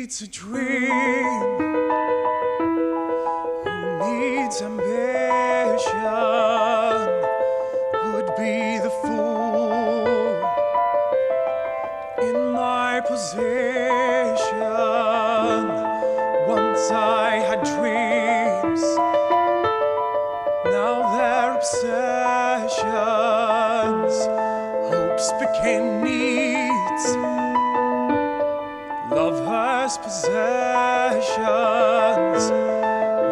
needs a dream? Who needs ambition? Who'd be the fool in my position? Once I had dreams, now they're obsessions. Hopes became needs, lovers' possessions.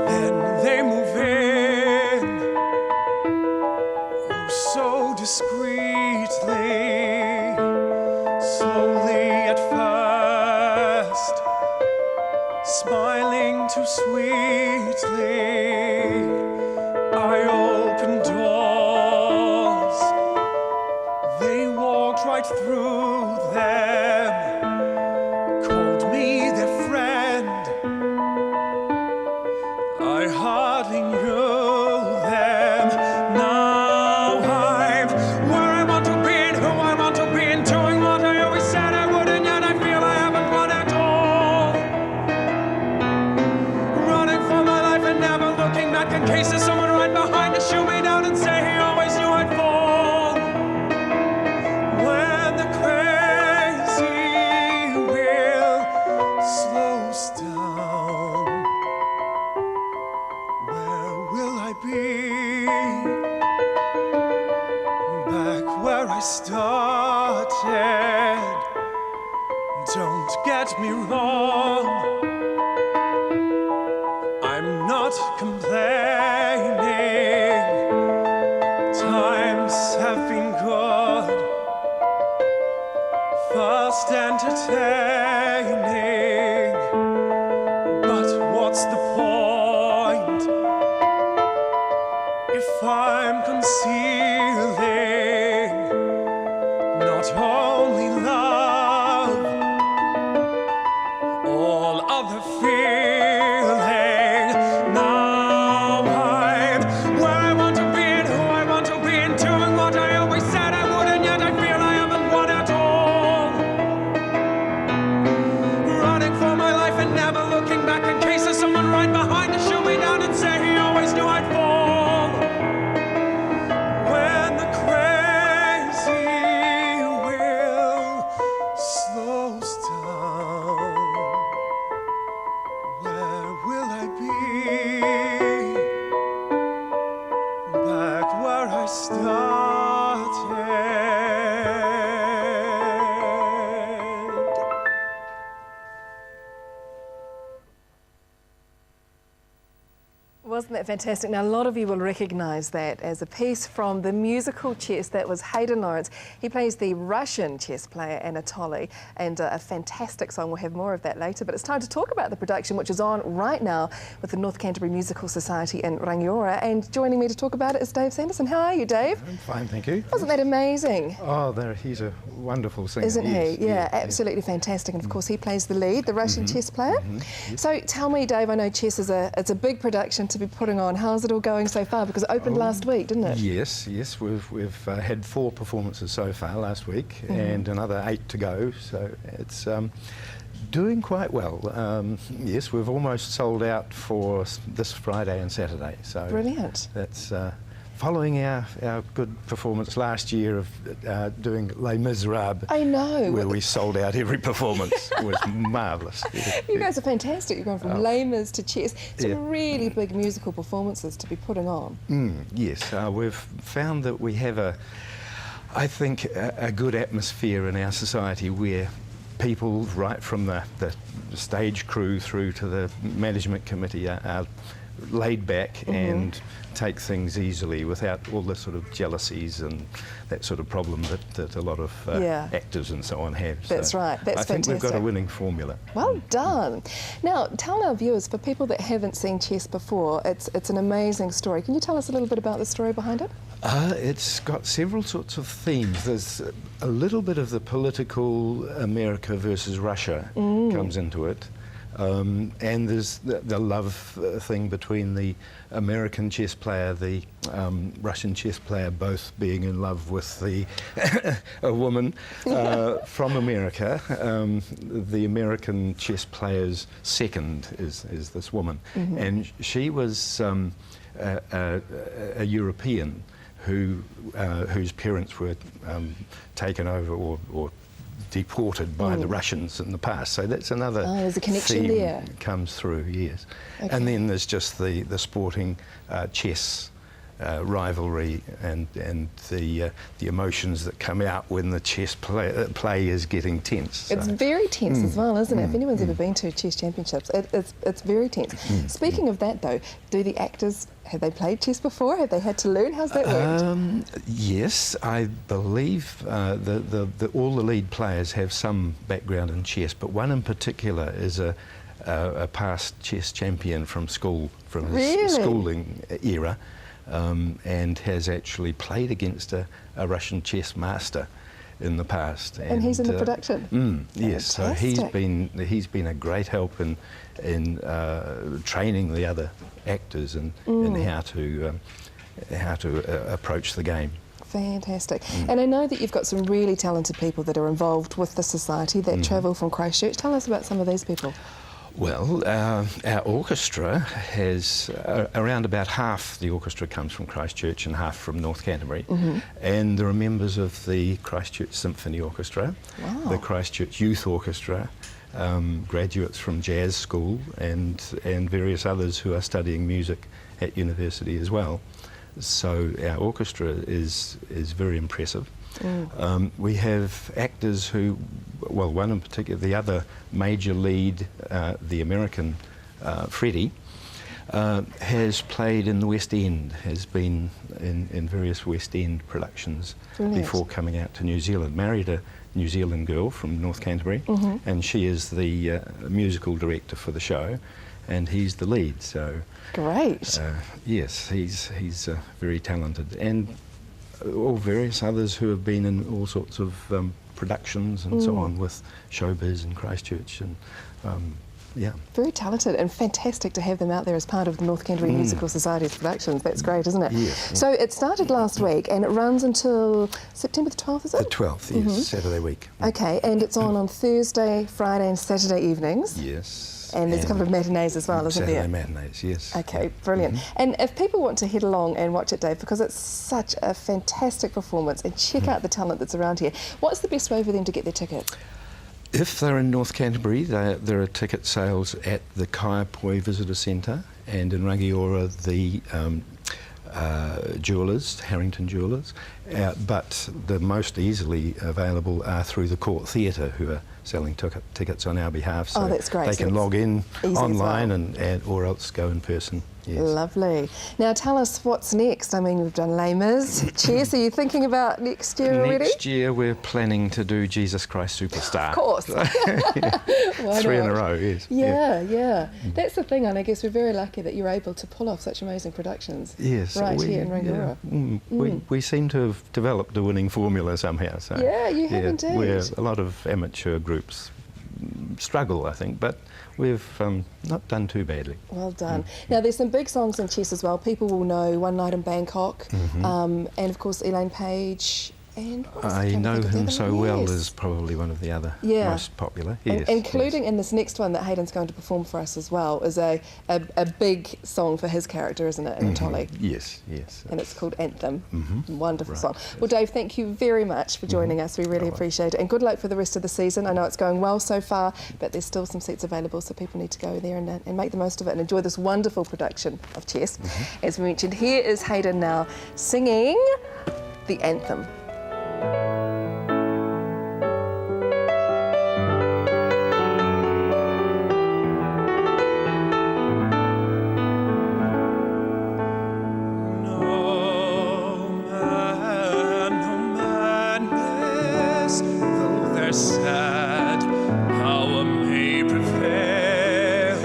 Then they move in, oh so discreetly, slowly at first, smiling too sweetly. I opened doors, they walked right through them, called me their friend. I hardly knew them. Now I'm where I want to be and who I want to be and doing what I always said I would, and yet I feel I haven't won at all. Running for my life and never looking back in case there's someone right behind to shoot me down and say he always knew I'd fall. When the crazy wheel slows down, where will I be? Back where I started. Don't get me wrong, I'm not complaining. Times have been good, first entertaining. But what's the point if I'm concealing not only love, all other feeling? Now I'm where I want to be and who I want to be and doing what I always said I would, and yet I feel I haven't won at all. Running for my life and never looking back in case there's someone right behind to shoot me down and say he always knew I'd fall. When the crazy wheel slows down, where will I be? Back where I started. Wasn't that fantastic? Now, a lot of you will recognise that as a piece from the musical chess. That was Hayden Lawrence. He plays the Russian chess player Anatoly, and a fantastic song. We'll have more of that later. But it's time to talk about the production, which is on right now with the North Canterbury Musical Society in Rangiora. And joining me to talk about it is Dave Sanderson. How are you, Dave? I'm fine, thank you. Wasn't that amazing? Oh, he's a wonderful singer. Isn't yes, he? Yeah, yes, absolutely fantastic. And of course, he plays the lead, the Russian chess player. Yes. So tell me, Dave, I know chess is it's a big production to be putting on. How's it all going so far? Because it opened last week, didn't it? Yes, yes. We've had 4 performances so far last week, and another 8 to go. So it's doing quite well. Yes, we've almost sold out for this Friday and Saturday. So brilliant. That's following our good performance last year of doing Les Miserables. I know. Where we sold out every performance. It was marvellous. You guys are fantastic. You're going from Les Mis to chess. Some Yeah. really big musical performances to be putting on. Yes, we've found that we have I think a good atmosphere in our society where people right from the stage crew through to the management committee are laid back and take things easily without all the sort of jealousies and that sort of problem that a lot of actors and so on have. That's right. That's I think fantastic. we've got a winning formula. Well done. Now, tell our viewers, for people that haven't seen chess before, it's an amazing story. Can you tell us a little bit about the story behind it? It's got several sorts of themes. There's a little bit of the political America versus Russia comes into it. And there's the love thing between the American chess player, the Russian chess player, both being in love with a woman from America. The American chess player's second is this woman, and she was a European whose parents were taken over or deported by the Russians in the past. So that's another there's a connection theme there. Comes through, yes. Okay. And then there's just the sporting chess rivalry and the emotions that come out when the chess play is getting tense. It's So, very tense as well, isn't it? If anyone's ever been to chess championships, it's very tense. Speaking of that though, do the actors, have they played chess before? Have they had to learn? How's that worked? Yes, I believe all the lead players have some background in chess, but one in particular is a past chess champion from school, from his schooling era. And has actually played against a Russian chess master in the past. And he's in the production? Yes, so he's been a great help in training the other actors in how to approach the game. Fantastic. And I know that you've got some really talented people that are involved with the society that travel from Christchurch. Tell us about some of these people. Well, our orchestra has around about half the orchestra comes from Christchurch and half from North Canterbury. And there are members of the Christchurch Symphony Orchestra, the Christchurch Youth Orchestra, graduates from jazz school and various others who are studying music at university as well. So our orchestra is very impressive. We have actors who, well, one in particular, the other major lead, the American Freddie, has played in the West End, has been in various West End productions before coming out to New Zealand. Married a New Zealand girl from North Canterbury, and she is the musical director for the show, and he's the lead. So great. Yes, he's very talented, and all various others who have been in all sorts of productions and so on with Showbiz in Christchurch, and yeah. Very talented and fantastic to have them out there as part of the North Canterbury Musical Society's productions. That's great, isn't it? Yes. So it started last week and it runs until September the 12th, is it? The 12th, yes, Saturday week. Okay, and it's on Thursday, Friday and Saturday evenings? Yes. And there's a couple of matinees as well, isn't there? Saturday matinees, yes. Okay, brilliant. And if people want to head along and watch it, Dave, because it's such a fantastic performance, and check out the talent that's around here, what's the best way for them to get their tickets? If they're in North Canterbury, there are ticket sales at the Kaiapoi Visitor Centre, and in Rangiora, the jewellers, Harrington Jewellers, but the most easily available are through the Court Theatre, who are selling tickets on our behalf, so that's great. they can log in online well. or else go in person. Yes. Lovely. Now tell us what's next. I mean, we've done Les Mis, chess. Are you thinking about next year already? Next year we're planning to do Jesus Christ Superstar. Of course. Why 3 in not? a row, yes. Yeah. That's the thing, and I guess we're very lucky that you're able to pull off such amazing productions Yes, right here in Rangiora. We seem to have developed a winning formula somehow. So Yeah, you have indeed. Where a lot of amateur groups struggle, I think, but we've not done too badly. Well done. Now, there's some big songs in chess as well. People will know One Night in Bangkok, and of course Elaine Page. And I know him so well is probably one of the other most popular. Yes, including in this next one that Hayden's going to perform for us as well, is a big song for his character, isn't it, Anatoly? Yes. And it's called Anthem. Wonderful song. Well, Dave, thank you very much for joining us. We really appreciate it. And good luck for the rest of the season. I know it's going well so far, but there's still some seats available, so people need to go there and make the most of it and enjoy this wonderful production of chess. As we mentioned, here is Hayden now singing the Anthem. Sad power may prevail,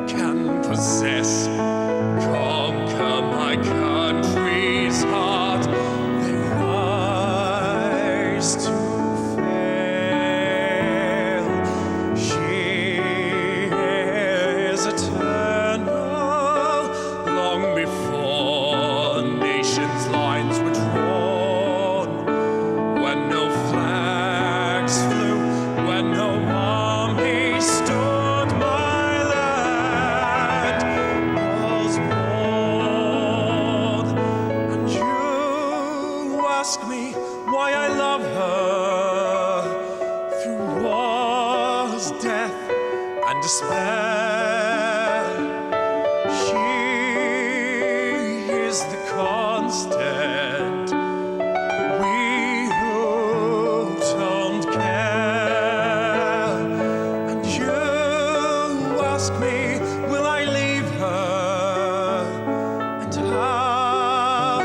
can possess, conquer my country's heart. They nations' lines were drawn, when no flags flew, when no army stood, my land was born. And you ask me why I love her, through wars, death, and despair. She is the constant. We who don't care. And you ask me, will I leave her? And how?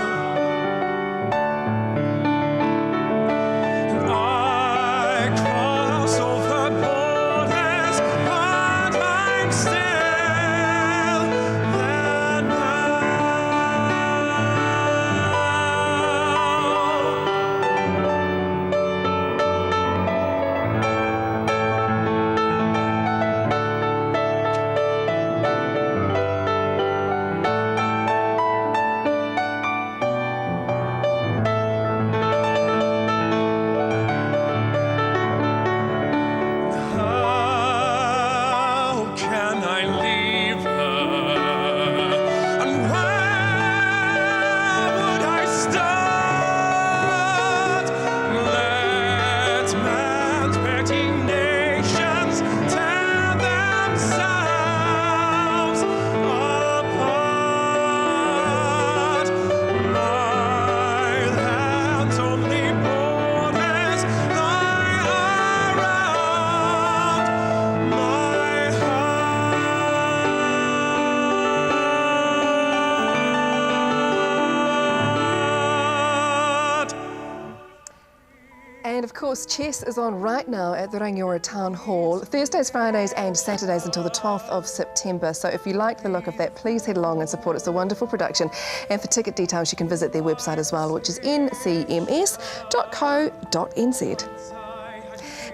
And I cross over borders, but I'm still there now. How can I leave her? And where would I start? Let man's petty nations tear themselves apart. My land's only borders lie around my heart. And of course, chess is on right now at the Rangiora Town Hall, Thursdays, Fridays and Saturdays until the 12th of September. So if you like the look of that, please head along and support. It's a wonderful production. And for ticket details, you can visit their website as well, which is ncms.co.nz.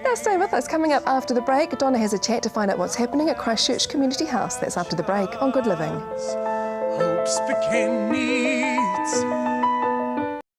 Now stay with us. Coming up after the break, Donna has a chat to find out what's happening at Christchurch Community House. That's after the break on Good Living. Hopes became needs.